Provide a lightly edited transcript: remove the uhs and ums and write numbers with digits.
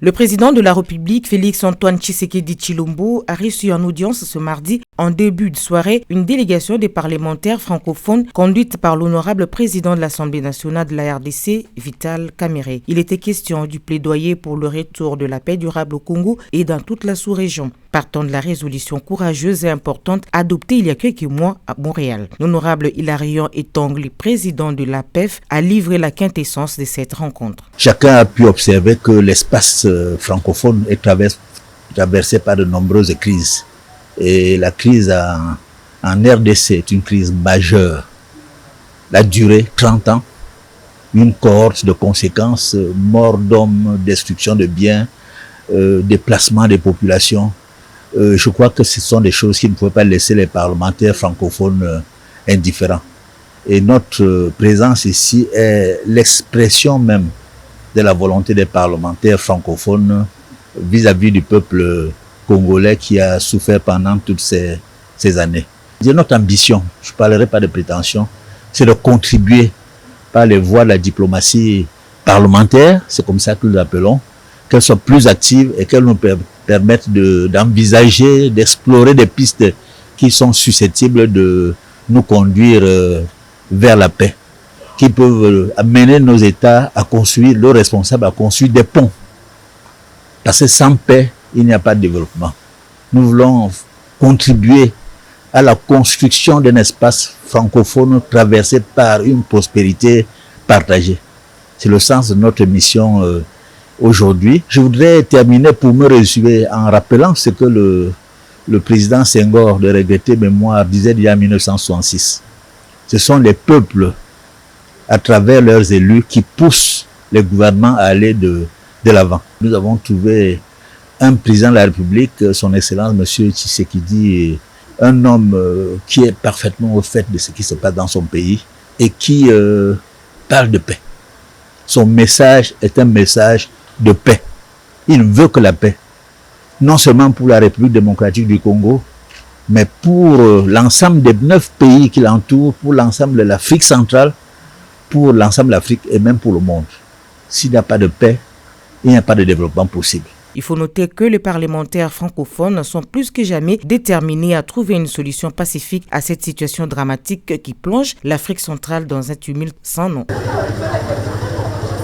Le président de la République, Félix-Antoine Tshisekedi Tshilombo, a reçu en audience ce mardi, en début de soirée, une délégation des parlementaires francophones conduite par l'honorable président de l'Assemblée nationale de la RDC, Vital Kamerhe. Il était question du plaidoyer pour le retour de la paix durable au Congo et dans toute la sous-région, partant de la résolution courageuse et importante adoptée il y a quelques mois à Montréal. L'honorable Hilarion Etongli, président de l'APEF, a livré la quintessence de cette rencontre. Chacun a pu observer que l'espace francophone est traversé par de nombreuses crises. Et la crise en RDC est une crise majeure. La durée, 30 ans, une cohorte de conséquences, mort d'hommes, destruction de biens, déplacement des populations. Je crois que ce sont des choses qui ne pouvaient pas laisser les parlementaires francophones indifférents. Et notre présence ici est l'expression même de la volonté des parlementaires francophones vis-à-vis du peuple congolais qui a souffert pendant toutes ces années. Notre ambition, je ne parlerai pas de prétention, c'est de contribuer par les voies de la diplomatie parlementaire, c'est comme ça que nous l'appelons, qu'elle soit plus active et qu'elle nous permette d'envisager, d'explorer des pistes qui sont susceptibles de nous conduire vers la paix, qui peuvent amener nos États à construire, leurs responsables à construire des ponts. Parce que sans paix, il n'y a pas de développement. Nous voulons contribuer à la construction d'un espace francophone traversé par une prospérité partagée. C'est le sens de notre mission aujourd'hui. Je voudrais terminer pour me résumer en rappelant ce que le président Senghor de regretter mémoire disait il y a 1966. Ce sont les peuples, à travers leurs élus, qui poussent les gouvernements à aller de l'avant. Nous avons trouvé un président de la République, son Excellence, M. Tshisekedi, un homme qui est parfaitement au fait de ce qui se passe dans son pays et qui parle de paix. Son message est un message de paix. Il veut que la paix, non seulement pour la République démocratique du Congo, mais pour l'ensemble des 9 pays qui l'entourent, pour l'ensemble de l'Afrique centrale, pour l'ensemble de l'Afrique et même pour le monde. S'il n'y a pas de paix, il n'y a pas de développement possible. Il faut noter que les parlementaires francophones sont plus que jamais déterminés à trouver une solution pacifique à cette situation dramatique qui plonge l'Afrique centrale dans un tumulte sans nom.